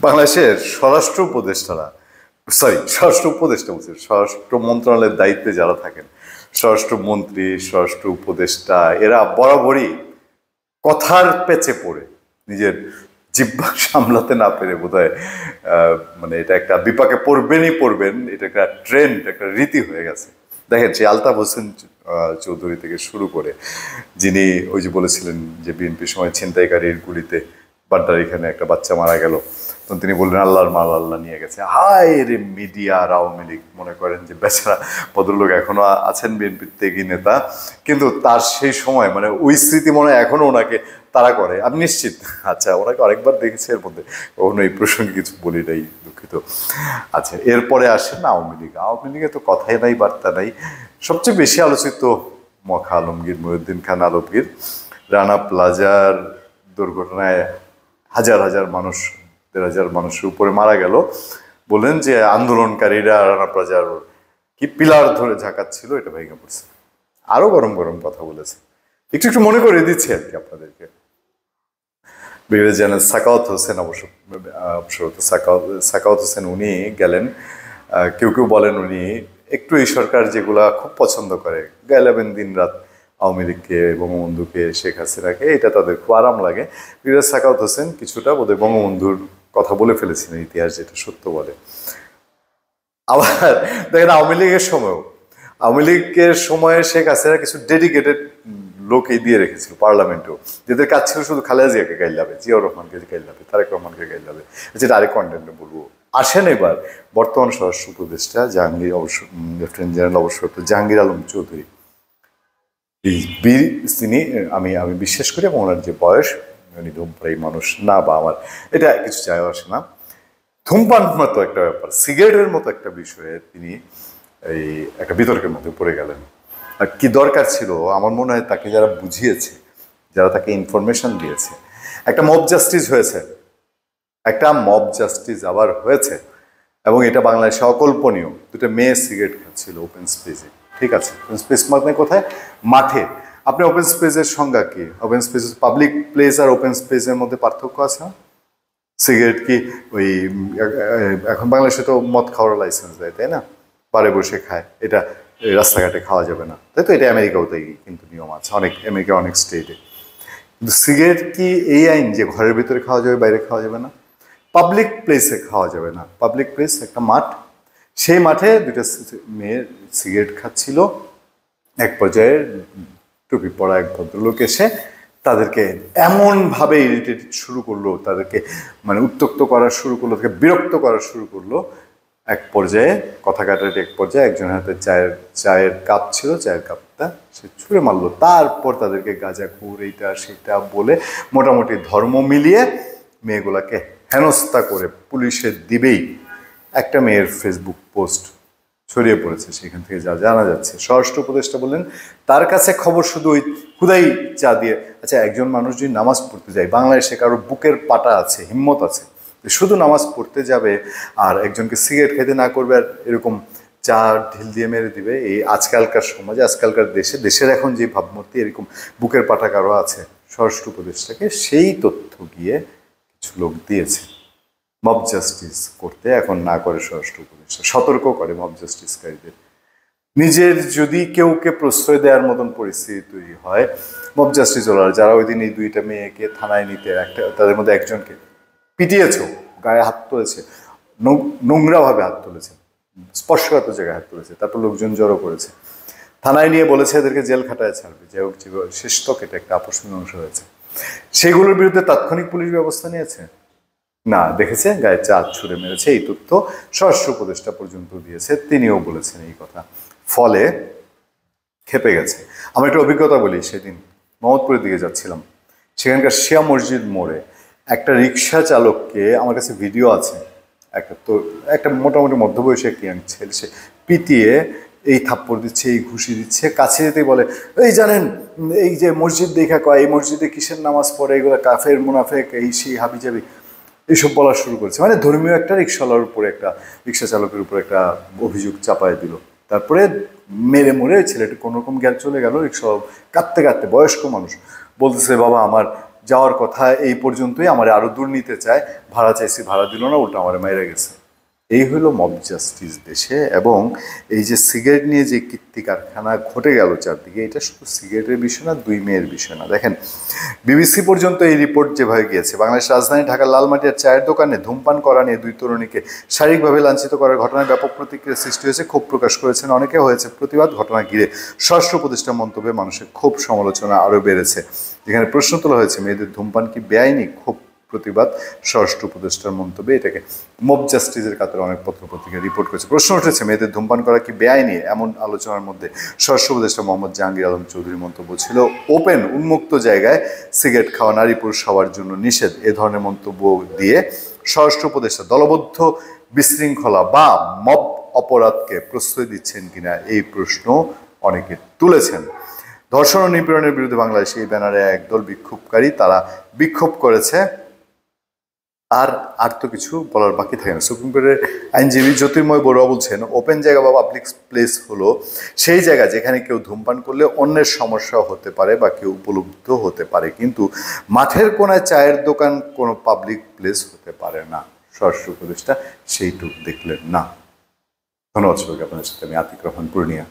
বাংলাদেশের স্বরাষ্ট্র উপদেষ্টারা, স্বরাষ্ট্র উপদেষ্টা বলছে, স্বরাষ্ট্র মন্ত্রণালয়ের দায়িত্বে যারা থাকেন, স্বরাষ্ট্রমন্ত্রী, স্বরাষ্ট্র উপদেষ্টা, এরা বরাবরই কথার পেচে পড়ে নিজের জিহ্বা সামলাতে না পেরে বোধহয় মানে এটা একটা বিপাকে পড়বেন, এটা একটা ট্রেন্ড, একটা রীতি হয়ে গেছে। দেখেন, সে আলতাফ হোসেন চৌধুরী থেকে শুরু করে, যিনি ওই যে বলেছিলেন যে বিএনপির সময় ছিনতাইকারীর গুলিতে বাড্ডার এখানে একটা বাচ্চা মারা গেল, তখন তিনি বললেন আল্লাহর মাল আল্লাহ নিয়ে গেছে। হায় রে মিডিয়া আর আওয়ামী লীগ, মনে করেন যে বেচারা ভদ্রলোক এখনো আছেন বিএনপির ত্যাগী নেতা, কিন্তু তার সেই সময় মানে ওই স্মৃতি মনে হয় এখনো ওনাকে তারা করে। আমি নিশ্চিত, আচ্ছা, ওনাকে আরেকবার দেখেছি, এর মধ্যে কখনো এই প্রসঙ্গে কিছু বলি নাই, দুঃখিত। আচ্ছা, এরপরে আসেন আওয়ামী লীগ। আওয়ামী লীগে তো কথাই নাই, বার্তা নাই। সবচেয়ে বেশি আলোচিত মখা আলমগীর, মহিউদ্দিন খান আলমগীর, রানা প্লাজার দুর্ঘটনায় হাজার হাজার মানুষ, 1,500 মানুষের উপরে মারা গেল, বললেন যে আন্দোলনকারীরা রানা প্লাজার কি পিলার ধরে ঝাঁকাচ্ছিল, এটা ভেঙে পড়ছে। আরো গরম গরম কথা বলেছে, একটু একটু মনে করে দিচ্ছি আর কি আপনাদেরকে। ব্রিগেডিয়ার জেনারেল সাখাওয়াত হোসেন, অবশ্য সাখাওয়াত হোসেন উনি গেলেন। কেউ কেউ বলেন উনি একটু এই সরকার যেগুলা খুব পছন্দ করে, গেলেন দিন রাত আওয়ামী লীগকে, বঙ্গবন্ধুকে, শেখ হাসিনাকে, এটা তাদের খুব আরাম লাগে। ব্রিগেডিয়ার সাখাওয়াত হোসেন কিছুটা বোধহয় বঙ্গবন্ধুর কথা বলে ফেলেছিলেন, ইতিহাস যেটা সত্য বলে। আবার দেখেন, আওয়ামী লীগের সময়ে শেখ হাসিনা কিছু ডেডিকেটেড লোকই দিয়ে রেখেছিল পার্লামেন্টেও, যাদের কাজ ছিল শুধু খালেদা জিয়াকে গাইলাবে, জিয়াউর রহমানকে গাইলাবে, তারেক রহমানকে গাইলাবে, যেটা আরেক কন্টেন্টে বলবো। আসেন এবার বর্তমান স্বরাষ্ট্র উপদেষ্টা জাহাঙ্গীর, অবশ্য লেফটেন্যান্ট জেনারেল অবসরপ্রাপ্ত জাহাঙ্গীর আলম চৌধুরী। তিনি, আমি বিশ্বাস করি, এবং ওনার যে বয়স, উনি ধূমপায়ী মানুষ না, বা আমার এটা কিছু চাই আসে না। ধূমপান মতো একটা ব্যাপার, সিগারেটের মতো একটা বিষয়ে তিনি এই একটা বিতর্কের মধ্যে পড়ে গেলেন। আর কি দরকার ছিল, আমার মনে হয় তাকে যারা বুঝিয়েছে, যারা তাকে ইনফরমেশন দিয়েছে, একটা মব জাস্টিস আবার হয়েছে, এবং এটা বাংলাদেশে অকল্পনীয়। দুটো মেয়ে সিগারেট খাচ্ছিল ওপেন স্পেসে, ঠিক আছে, ওপেন স্পেস মানে কোথায়? মাঠে। আপনি ওপেন স্পেসের সংজ্ঞা কি? ওপেন স্পেস, পাবলিক প্লেস আর ওপেন স্পেসের মধ্যে পার্থক্য আছে না? সিগারেট কি ওই, এখন বাংলাদেশে তো মদ খাওয়ার লাইসেন্স দেয়, তাই না? বারে বসে খায়, এটা রাস্তাঘাটে খাওয়া যাবে না, তাই তো? এটা আমেরিকাও তাই কিন্তু নিয়ম আছে, আমেরিকার অনেক স্টেটে। কিন্তু সিগারেট কি এই আইন যে ঘরের ভিতরে খাওয়া যাবে, বাইরে খাওয়া যাবে না? পাবলিক প্লেসে খাওয়া যাবে না। পাবলিক প্লেস একটা মাঠ, সেই মাঠে দুটো মেয়ে সিগারেট খাচ্ছিল। এক পর্যায়ে টুপি পরা এক ভদ্রলোক এসে তাদেরকে এমনভাবে ইরিটেট শুরু করলো, তাদেরকে মানে উত্ত্যক্ত করা শুরু করলো, তাদেরকে বিরক্ত করা শুরু করলো। এক পর্যায়ে কথা কাটাকাটি, এক পর্যায়ে একজনের হাতে চায়ের কাপ ছিল, চায়ের কাপটা সে ছুঁড়ে মারলো। তারপর তাদেরকে গাঁজাখুর, এইটা সেটা বলে মোটামুটি ধর্ম মিলিয়ে মেয়েগুলাকে হেনস্থা করে পুলিশে দিবেই। একটা মেয়ের ফেসবুক পোস্ট ছড়িয়ে পড়েছে, সেখান থেকে যা জানা যাচ্ছে। স্বরাষ্ট্র উপদেষ্টা বললেন তার কাছে খবর শুধু ওই হুদাই চা দিয়ে। আচ্ছা, একজন মানুষ যদি নামাজ পড়তে যায়, বাংলাদেশে কারো বুকের পাটা আছে, হিম্মত আছে, শুধু নামাজ পড়তে যাবে আর একজনকে সিগারেট খেতে না করবে, আর এরকম চা ঢিল দিয়ে মেরে দিবে? এই আজকালকার সমাজে, আজকালকার দেশের এখন যে ভাবমূর্তি, এরকম বুকের পাটা কারো আছে? স্বরাষ্ট্র উপদেষ্টাকে সেই তথ্য গিয়ে কিছু লোক দিয়েছে মব জাস্টিস করতে, এখন না করে স্বরাষ্ট্র উপদেষ্টা, সতর্ক করে মব জাস্টিসকারীদের। নিজের যদি কেউকে প্রশ্রয় দেওয়ার মতন পরিস্থিতি তৈরি হয়, মব জাস্টিস ওলার যারা ওই দিন এই দুইটা মেয়েকে থানায় নিতে, তাদের মধ্যে একজনকে পিটিয়েছে, গায়ে হাত তুলেছে, নোংরাভাবে হাত তুলেছে, স্পর্শগত জায়গায় হাত তুলেছে, তারপর লোকজন জড়ো করেছে, থানায় নিয়ে বলেছে এদেরকে জেল খাটায় ছাড়বে। যাই হোক, শেষ তক এটা একটা আপস মীমাংস হয়েছে। সেগুলোর বিরুদ্ধে তাৎক্ষণিক পুলিশ ব্যবস্থা নিয়েছে না, দেখেছে গায়ে চাঁদ ছুঁড়ে মেরেছে, এই তথ্য স্বরাষ্ট্র উপদেষ্টা পর্যন্ত দিয়েছে, তিনিও বলেছেন এই কথা। ফলে খেপে গেছে। আমার একটা অভিজ্ঞতা বলি, সেদিন মোহাম্মদপুরের দিকে যাচ্ছিলাম, সেখানকার শিয়া মসজিদ মোড়ে একটা রিক্সা চালককে, আমার কাছে ভিডিও আছে, একটা মোটামুটি মধ্যবয়সী এক ইয়াং ছেলে, সে পিটিয়ে এই থাপ্পড় দিচ্ছে, এই ঘুষি দিচ্ছে, কাছে যেতেই বলে এই জানেন এই যে মসজিদ দেখা কয়, এই মসজিদে কিসের নামাজ পড়ে, এগুলো কাফের মুনাফেক, এই সেই হাবিজাবি, এইসব বলা শুরু করেছে। মানে ধর্মীয় একটা রিক্সাওয়ালার উপরে, একটা রিক্সা চালকের উপর একটা অভিযোগ চাপায় দিল। তারপরে মেরে মরে ছেলেটা কোনোরকম চলে গেল। রিক্সা কাঁদতে কাঁদতে, বয়স্ক মানুষ, বলতেছে বাবা আমার যাওয়ার কথা, এই পর্যন্তই, আমার আরো দূর নিতে চায়, ভাড়া চাইছি ভাড়া দিল না, উল্টা আমার মাইরা গেছে। এই হলো মব জাস্টিস দেশে। এবং এই যে সিগারেট নিয়ে যে কীর্তি কারখানা ঘটে গেল চারদিকে, এটা শুধু সিগারেটের বিষয় না, 2 মেয়ের বিষয় না। দেখেন, বিবিসি পর্যন্ত এই রিপোর্ট যেভাবে গিয়েছে, বাংলাদেশ রাজধানী ঢাকার লালমাটিয়ার চায়ের দোকানে ধূমপান করা নিয়ে 2 তরুণীকে শারীরিকভাবে লাঞ্ছিত করার ঘটনায় ব্যাপক প্রতিক্রিয়া সৃষ্টি হয়েছে, ক্ষোভ প্রকাশ করেছেন অনেকে, হয়েছে প্রতিবাদ। ঘটনা ঘিরে স্বরাষ্ট্র উপদেষ্টার মন্তব্যে মানুষের ক্ষোভ, সমালোচনা আরও বেড়েছে। যেখানে প্রশ্ন তোলা হয়েছে, মেয়েদের ধূমপান কি বেআইনি? ক্ষোভ, প্রতিবাদ, স্বরাষ্ট্র উপদেষ্টার মন্তব্যে এটাকে মব জাস্টিসের কাতারে অনেক পত্রপত্রিকা রিপোর্ট করেছে। প্রশ্ন উঠেছে, মেয়েদের ধূমপান করা কি বেআইনি? এমন আলোচনার মধ্যে স্বরাষ্ট্র উপদেষ্টা মোহাম্মদ জাহাঙ্গীর আলম চৌধুরীর মন্তব্য ছিল, ওপেন উন্মুক্ত জায়গায় সিগারেট খাওয়া নারী পুরুষ সবার জন্য নিষেধ। এ ধরনের মন্তব্য দিয়ে স্বরাষ্ট্র উপদেষ্টা দলবদ্ধ বিশৃঙ্খলা বা মব অপরাধকে প্রশ্রয় দিচ্ছেন কিনা, এই প্রশ্ন অনেকে তুলেছেন। ধর্ষণ ও নিপীড়নের বিরুদ্ধে বাংলাদেশে এই ব্যানারে একদল বিক্ষোভকারী, তারা বিক্ষোভ করেছে। আর তো কিছু বলার বাকি থাকে না। সুপ্রিম কোর্টের আইনজীবী জ্যোতির্ময় বড়ুয়া বলছেন, ওপেন জায়গা বা পাবলিক প্লেস হলো সেই জায়গা যেখানে কেউ ধূমপান করলে অন্যের সমস্যা হতে পারে বা কেউ উপলব্ধ হতে পারে, কিন্তু মাঠের কোনায় চায়ের দোকান কোনো পাবলিক প্লেস হতে পারে না। স্বরাষ্ট্র উপদেষ্টা সেইটুকু দেখলেন না। ধন্যবাদ সবাইকে। আপনাদের সাথে আমি আতিক রহমান পূর্ণিয়া।